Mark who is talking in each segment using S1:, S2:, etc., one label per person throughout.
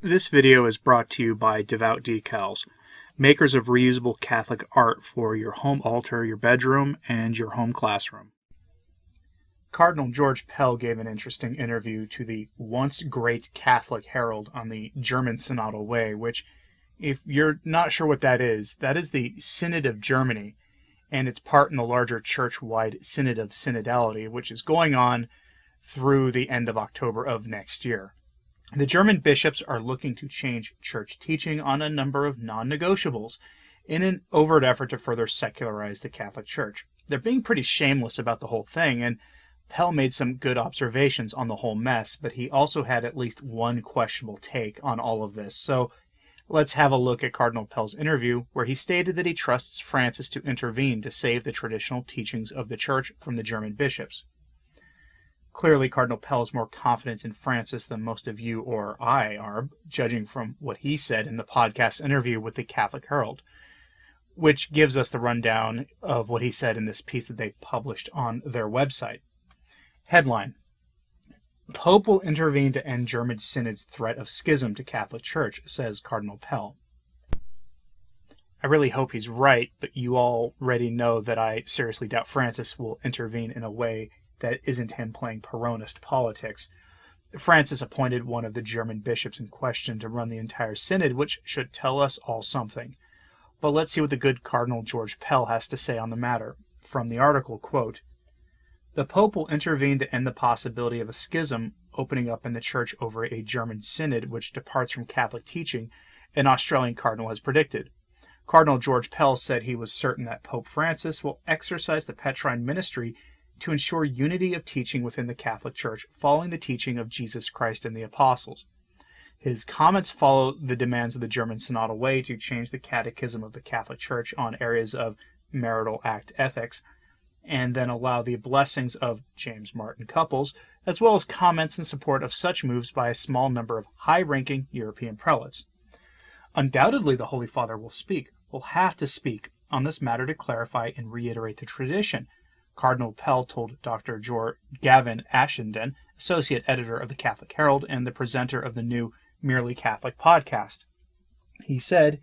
S1: This video is brought to you by Devout Decals, makers of reusable Catholic art for your home altar, your bedroom, and your home classroom. Cardinal George Pell gave an interesting interview to the once great Catholic Herald on the German Synodal Way, which, if you're not sure what that is the Synod of Germany, and its part in the larger church-wide Synod of Synodality, which is going on through the end of October of next year. The German bishops are looking to change church teaching on a number of non-negotiables in an overt effort to further secularize the Catholic Church. They're being pretty shameless about the whole thing, and Pell made some good observations on the whole mess, but he also had at least one questionable take on all of this. So let's have a look at Cardinal Pell's interview, where he stated that he trusts Francis to intervene to save the traditional teachings of the Church from the German bishops. Clearly, Cardinal Pell is more confident in Francis than most of you or I are, judging from what he said in the podcast interview with the Catholic Herald, which gives us the rundown of what he said in this piece that they published on their website. Headline: Pope will intervene to end German Synod's threat of schism to Catholic Church, says Cardinal Pell. I really hope he's right, but you already know that I seriously doubt Francis will intervene in a way that isn't him playing Peronist politics. Francis appointed one of the German bishops in question to run the entire synod, which should tell us all something. But let's see what the good Cardinal George Pell has to say on the matter. From the article, quote, "The Pope will intervene to end the possibility of a schism opening up in the Church over a German synod which departs from Catholic teaching, an Australian cardinal has predicted. Cardinal George Pell said he was certain that Pope Francis will exercise the Petrine ministry to ensure unity of teaching within the Catholic Church following the teaching of Jesus Christ and the Apostles. His comments follow the demands of the German Synodal Way to change the catechism of the Catholic Church on areas of marital act ethics, and then allow the blessings of James Martin couples, as well as comments in support of such moves by a small number of high-ranking European prelates. Undoubtedly, the Holy Father will have to speak on this matter to clarify and reiterate the tradition," Cardinal Pell told Dr. Gavin Ashenden, associate editor of the Catholic Herald and the presenter of the new Merely Catholic podcast. He said,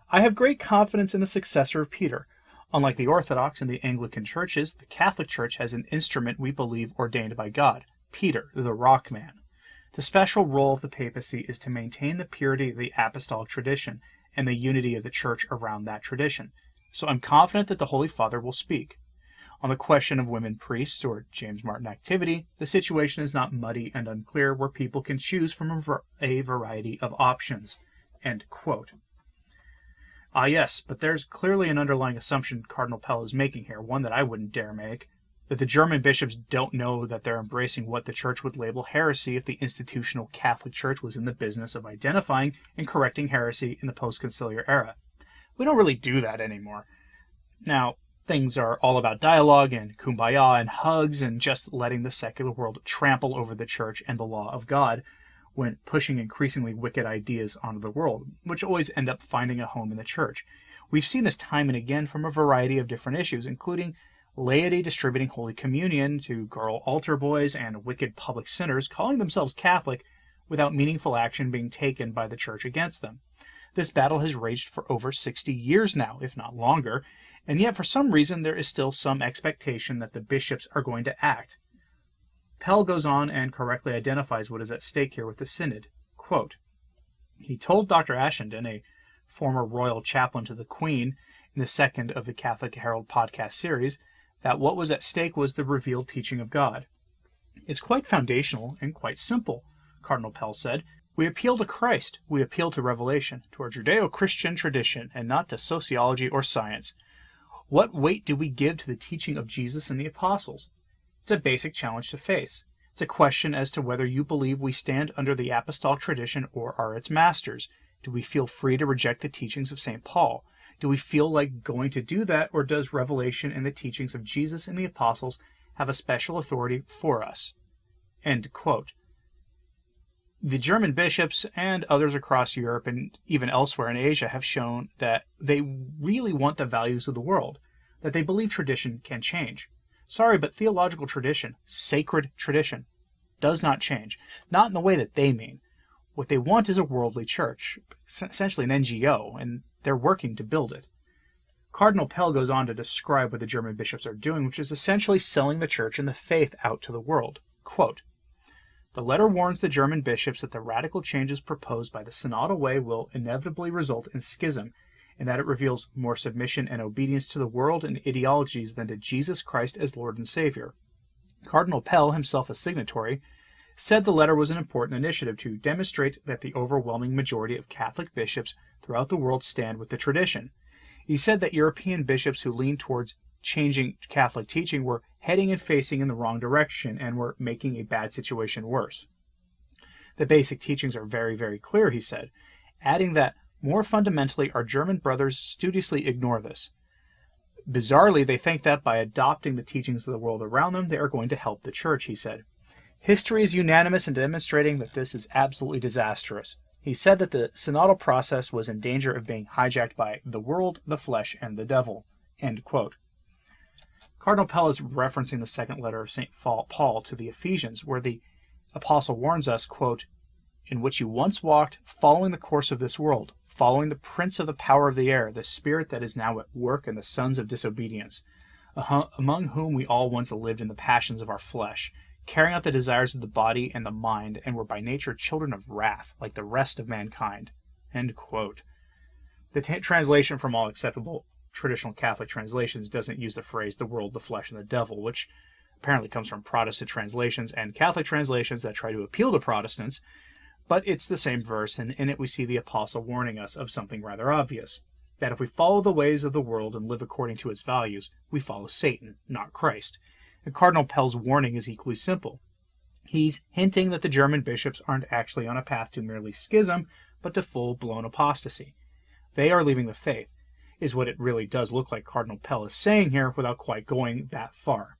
S1: "I have great confidence in the successor of Peter. Unlike the Orthodox and the Anglican churches, the Catholic Church has an instrument we believe ordained by God, Peter, the rock man. The special role of the papacy is to maintain the purity of the apostolic tradition and the unity of the Church around that tradition. So I'm confident that the Holy Father will speak. On the question of women priests or James Martin activity, the situation is not muddy and unclear where people can choose from a variety of options." End quote. Ah yes, but there's clearly an underlying assumption Cardinal Pell is making here, one that I wouldn't dare make, that the German bishops don't know that they're embracing what the Church would label heresy if the institutional Catholic Church was in the business of identifying and correcting heresy in the post-conciliar era. We don't really do that anymore. Now, things are all about dialogue and kumbaya and hugs and just letting the secular world trample over the Church and the law of God when pushing increasingly wicked ideas onto the world, which always end up finding a home in the Church. We've seen this time and again from a variety of different issues, including laity distributing Holy Communion to girl altar boys and wicked public sinners calling themselves Catholic without meaningful action being taken by the Church against them. This battle has raged for over 60 years now, if not longer, and yet for some reason there is still some expectation that the bishops are going to act. Pell goes on and correctly identifies what is at stake here with the Synod. Quote, he told Dr. Ashenden, a former royal chaplain to the Queen, in the second of the Catholic Herald podcast series, that what was at stake was the revealed teaching of God. "It's quite foundational and quite simple," Cardinal Pell said. "We appeal to Christ, we appeal to revelation, to our Judeo-Christian tradition, and not to sociology or science. What weight do we give to the teaching of Jesus and the apostles? It's a basic challenge to face. It's a question as to whether you believe we stand under the apostolic tradition or are its masters. Do we feel free to reject the teachings of St. Paul? Do we feel like going to do that, or does revelation and the teachings of Jesus and the apostles have a special authority for us?" End quote. The German bishops and others across Europe and even elsewhere in Asia have shown that they really want the values of the world, that they believe tradition can change. Sorry, but theological tradition, sacred tradition, does not change. Not in the way that they mean. What they want is a worldly church, essentially an NGO, and they're working to build it. Cardinal Pell goes on to describe what the German bishops are doing, which is essentially selling the church and the faith out to the world. Quote, "The letter warns the German bishops that the radical changes proposed by the Synodal way will inevitably result in schism, and that it reveals more submission and obedience to the world and ideologies than to Jesus Christ as Lord and Savior." Cardinal Pell, himself a signatory, said the letter was an important initiative to demonstrate that the overwhelming majority of Catholic bishops throughout the world stand with the tradition. He said that European bishops who leaned towards changing Catholic teaching were heading and facing in the wrong direction and were making a bad situation worse. The basic teachings are very, very clear, he said, adding that more fundamentally our German brothers studiously ignore this. Bizarrely, they think that by adopting the teachings of the world around them, they are going to help the church, he said. History is unanimous in demonstrating that this is absolutely disastrous. He said that the synodal process was in danger of being hijacked by the world, the flesh, and the devil. End quote. Cardinal Pell is referencing the second letter of St. Paul to the Ephesians, where the apostle warns us, quote, "In which you once walked, following the course of this world, following the prince of the power of the air, the spirit that is now at work in the sons of disobedience, among whom we all once lived in the passions of our flesh, carrying out the desires of the body and the mind, and were by nature children of wrath, like the rest of mankind." End quote. The translation from all acceptable traditional Catholic translations doesn't use the phrase the world, the flesh, and the devil, which apparently comes from Protestant translations and Catholic translations that try to appeal to Protestants, but it's the same verse, and in it we see the apostle warning us of something rather obvious, that if we follow the ways of the world and live according to its values, we follow Satan, not Christ. And Cardinal Pell's warning is equally simple. He's hinting that the German bishops aren't actually on a path to merely schism, but to full-blown apostasy. They are leaving the faith, is what it really does look like Cardinal Pell is saying here without quite going that far.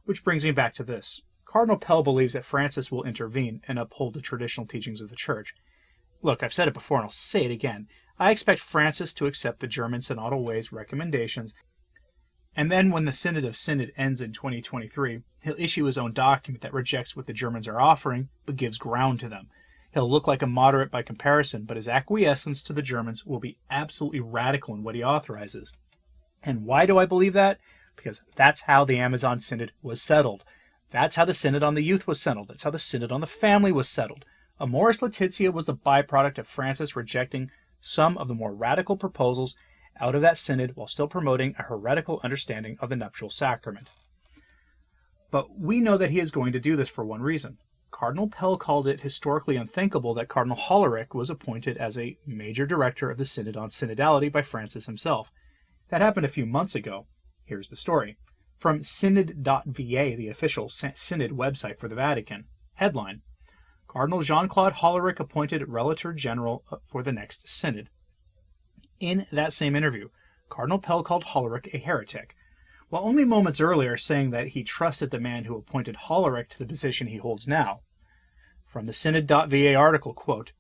S1: Which brings me back to this. Cardinal Pell believes that Francis will intervene and uphold the traditional teachings of the Church. Look, I've said it before and I'll say it again. I expect Francis to accept the German Synodal Way's recommendations, and then when the Synod of Synod ends in 2023, he'll issue his own document that rejects what the Germans are offering, but gives ground to them. He'll look like a moderate by comparison, but his acquiescence to the Germans will be absolutely radical in what he authorizes. And why do I believe that? Because that's how the Amazon Synod was settled. That's how the Synod on the Youth was settled. That's how the Synod on the Family was settled. Amoris Laetitia was the byproduct of Francis rejecting some of the more radical proposals out of that synod while still promoting a heretical understanding of the nuptial sacrament. But we know that he is going to do this for one reason. Cardinal Pell called it historically unthinkable that Cardinal Hollerich was appointed as a major director of the Synod on Synodality by Francis himself. That happened a few months ago. Here's the story. From synod.va, the official synod website for the Vatican. Headline: Cardinal Jean-Claude Hollerich appointed Relator General for the next synod. In that same interview, Cardinal Pell called Hollerich a heretic, while only moments earlier saying that he trusted the man who appointed Hollerich to the position he holds now. From the synod.va article, quote,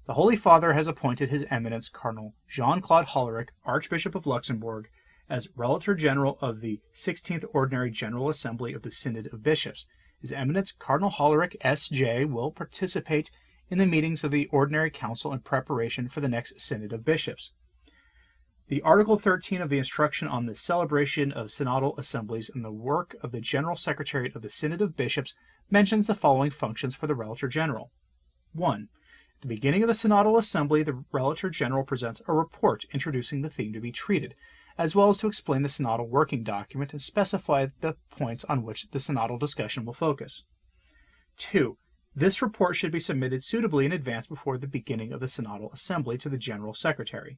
S1: "The Holy Father has appointed His Eminence Cardinal Jean-Claude Hollerich, Archbishop of Luxembourg, as Relator General of the 16th Ordinary General Assembly of the Synod of Bishops. His Eminence Cardinal Hollerich, S.J., will participate in the meetings of the Ordinary Council in preparation for the next Synod of Bishops." The Article 13 of the Instruction on the Celebration of Synodal Assemblies and the Work of the General Secretariat of the Synod of Bishops mentions the following functions for the Relator General. 1. At the beginning of the Synodal Assembly, the Relator General presents a report introducing the theme to be treated, as well as to explain the Synodal working document and specify the points on which the Synodal discussion will focus. 2. This report should be submitted suitably in advance before the beginning of the Synodal Assembly to the General Secretary.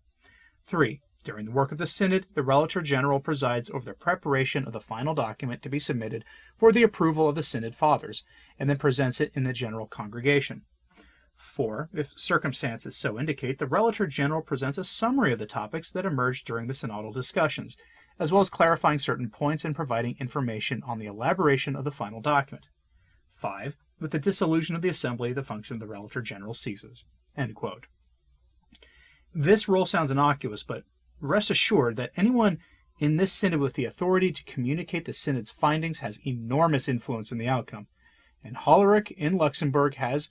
S1: 3. During the work of the Synod, the Relator General presides over the preparation of the final document to be submitted for the approval of the Synod Fathers, and then presents it in the General Congregation. 4. If circumstances so indicate, the Relator General presents a summary of the topics that emerged during the synodal discussions, as well as clarifying certain points and providing information on the elaboration of the final document. 5. With the dissolution of the Assembly, the function of the Relator General ceases. End quote. This role sounds innocuous, but rest assured that anyone in this synod with the authority to communicate the synod's findings has enormous influence in the outcome, and Hollerich in Luxembourg has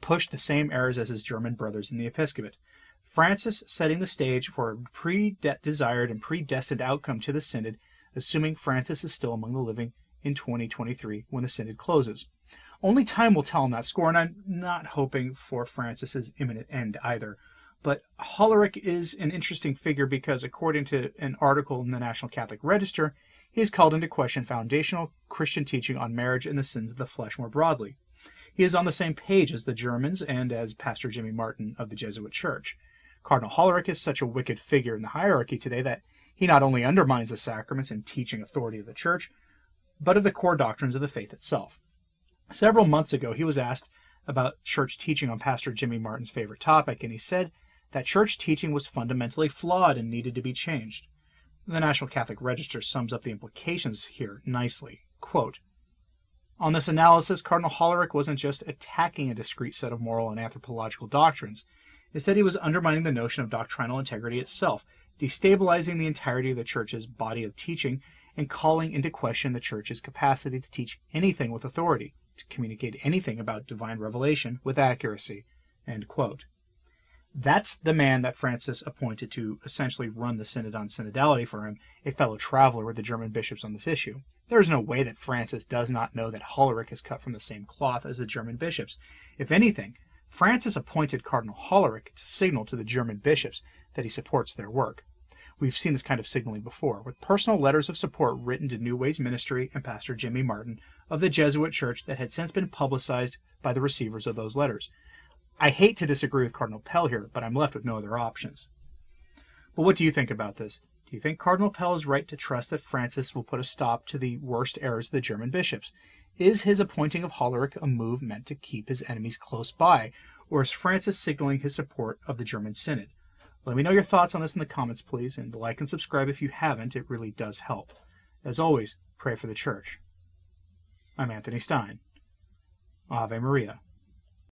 S1: pushed the same errors as his German brothers in the episcopate. Francis setting the stage for a desired and predestined outcome to the synod, assuming Francis is still among the living in 2023 when the synod closes. Only time will tell on that score, and I'm not hoping for Francis's imminent end either. But Hollerich is an interesting figure because, according to an article in the National Catholic Register, he has called into question foundational Christian teaching on marriage and the sins of the flesh more broadly. He is on the same page as the Germans and as Pastor Jimmy Martin of the Jesuit Church. Cardinal Hollerich is such a wicked figure in the hierarchy today that he not only undermines the sacraments and teaching authority of the Church, but of the core doctrines of the faith itself. Several months ago, he was asked about church teaching on Pastor Jimmy Martin's favorite topic, and he said that church teaching was fundamentally flawed and needed to be changed. The National Catholic Register sums up the implications here nicely. Quote, "On this analysis, Cardinal Hollerich wasn't just attacking a discrete set of moral and anthropological doctrines. Instead, he was undermining the notion of doctrinal integrity itself, destabilizing the entirety of the Church's body of teaching, and calling into question the Church's capacity to teach anything with authority, to communicate anything about divine revelation with accuracy." End quote. That's the man that Francis appointed to essentially run the synod on synodality for him, a fellow traveler with the German bishops on this issue. There is no way that Francis does not know that Hollerich is cut from the same cloth as the German bishops. If anything, Francis appointed Cardinal Hollerich to signal to the German bishops that he supports their work. We've seen this kind of signaling before, with personal letters of support written to New Ways Ministry and Pastor Jimmy Martin of the Jesuit Church that had since been publicized by the receivers of those letters. I hate to disagree with Cardinal Pell here, but I'm left with no other options. But what do you think about this? Do you think Cardinal Pell is right to trust that Francis will put a stop to the worst errors of the German bishops? Is his appointing of Hollerich a move meant to keep his enemies close by, or is Francis signaling his support of the German Synod? Let me know your thoughts on this in the comments, please, and like and subscribe if you haven't. It really does help. As always, pray for the Church. I'm Anthony Stine. Ave Maria.